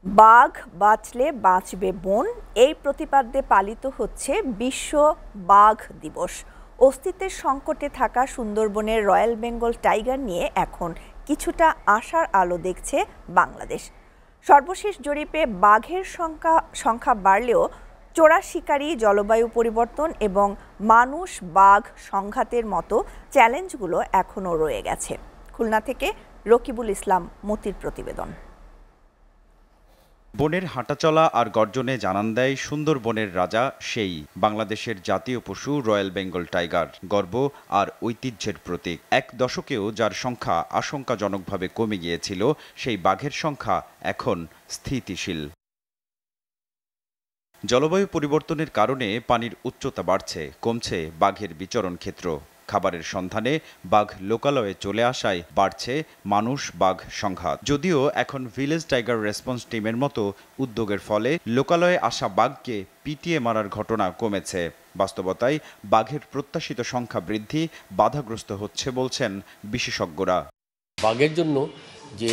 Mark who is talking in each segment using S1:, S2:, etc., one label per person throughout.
S1: বাঘ বাঁচলে বাঁচবে বন, এই প্রতিপাদ্যে পালিত হচ্ছে বিশ্ব বাঘ দিবস। অস্তিত্বের সংকটে থাকা সুন্দরবনের রয়্যাল বেঙ্গল টাইগার নিয়ে এখন কিছুটা আশার আলো দেখছে বাংলাদেশ। সর্বশেষ জরিপে বাঘের সংখ্যা বাড়লেও চোরা শিকারি, জলবায়ু পরিবর্তন এবং মানুষ বাঘ সংঘাতের মতো চ্যালেঞ্জগুলো এখনও রয়ে গেছে। খুলনা থেকে রকিবুল ইসলাম মতির প্রতিবেদন।
S2: বনের হাঁটাচলা আর গর্জনে জানান দেয় সুন্দরবনের রাজা সেই বাংলাদেশের জাতীয় পশু রয়্যাল বেঙ্গল টাইগার, গর্ব আর ঐতিহ্যের প্রতীক। এক দশকেও যার সংখ্যা আশঙ্কাজনকভাবে কমে গিয়েছিল, সেই বাঘের সংখ্যা এখন স্থিতিশীল। জলবায়ু পরিবর্তনের কারণে পানির উচ্চতা বাড়ছে, কমছে বাঘের বিচরণ ক্ষেত্র। খাবারের সন্ধানে বাঘ লোকালয়ে চলে আসায় বাড়ছে মানুষ বাঘ সংঘাত। যদিও এখন ভিলেজ টাইগার রেসপন্স টিমের মতো উদ্যোগের ফলে লোকালয়ে আসা বাঘকে পিটিয়ে মারার ঘটনা কমেছে। বাস্তবতায় বাঘের প্রত্যাশিত সংখ্যা বৃদ্ধি বাধাগ্রস্ত হচ্ছে বলছেন বিশেষজ্ঞরা।
S3: বাঘের জন্য যে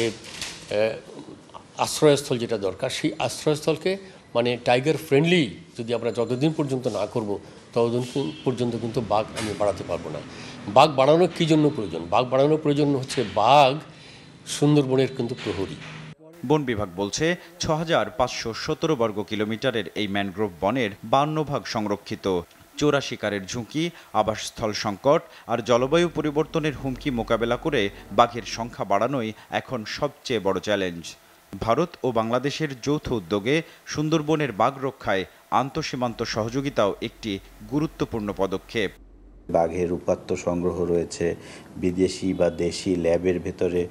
S3: আশ্রয়স্থল যেটা দরকার, সেই আশ্রয়স্থলকে টাইগার ফ্রেন্ডলি যদি আমরা যতদিন পর্যন্ত না করব ততদিন পর্যন্ত কিন্তু বাঘ আমি বাড়াতে পারবো না। বাঘ বাড়ানোর কী জন্য প্রয়োজন? বাঘ বাড়ানোর প্রয়োজন হচ্ছে বাঘ সুন্দরবনের কিন্তু প্রহরী।
S2: বন বিভাগ বলছে ৬,৫১৭ বর্গ কিলোমিটারের এই ম্যানগ্রোভ বনের ৫২ সংরক্ষিত। চোরা শিকারের ঝুঁকি, আবাসস্থল সংকট আর জলবায়ু পরিবর্তনের হুমকি মোকাবেলা করে বাঘের সংখ্যা বাড়ানোই এখন সবচেয়ে বড় চ্যালেঞ্জ। ভারত ও বাংলাদেশের যৌথ উদ্যোগে সুন্দরবনের বাঘ রক্ষায় আন্তঃসীমান্ত সহযোগিতাও একটি গুরুত্বপূর্ণ পদক্ষেপ।
S4: বাঘের উপাত্ত সংগ্রহ রয়েছে, বিদেশি বা দেশি ল্যাবের ভেতরে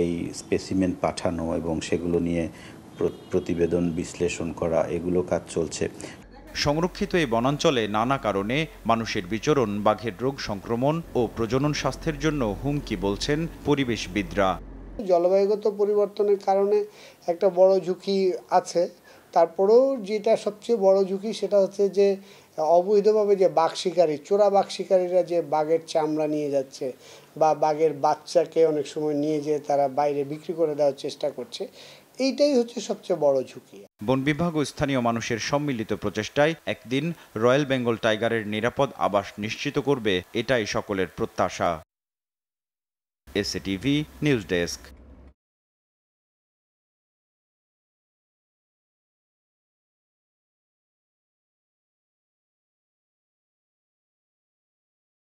S4: এই স্পেসিমেন পাঠানো এবং সেগুলো নিয়ে প্রতিবেদন বিশ্লেষণ করা, এগুলো কাজ চলছে।
S2: সংরক্ষিত এই বনাঞ্চলে নানা কারণে মানুষের বিচরণ বাঘের রোগ সংক্রমণ ও প্রজনন স্বাস্থ্যের জন্য হুমকি বলছেন পরিবেশবিদরা।
S5: জলবায়ুগত পরিবর্তনের কারণে একটা বড় ঝুঁকি আছে। তারপরেও যেটা সবচেয়ে বড় ঝুঁকি সেটা হচ্ছে যে অবৈধভাবে যে বাঘ শিকারী, চোরা বাঘ শিকারীরা যে বাঘের চামড়া নিয়ে যাচ্ছে বা বাঘের বাচ্চাকে অনেক সময় নিয়ে যেয়ে তারা বাইরে বিক্রি করে দেওয়ার চেষ্টা করছে, এইটাই হচ্ছে সবচেয়ে বড় ঝুঁকি।
S2: বন বিভাগ ও স্থানীয় মানুষের সম্মিলিত প্রচেষ্টায় একদিন রয়্যাল বেঙ্গল টাইগারের নিরাপদ আবাস নিশ্চিত করবে, এটাই সকলের প্রত্যাশা। SATV news desk.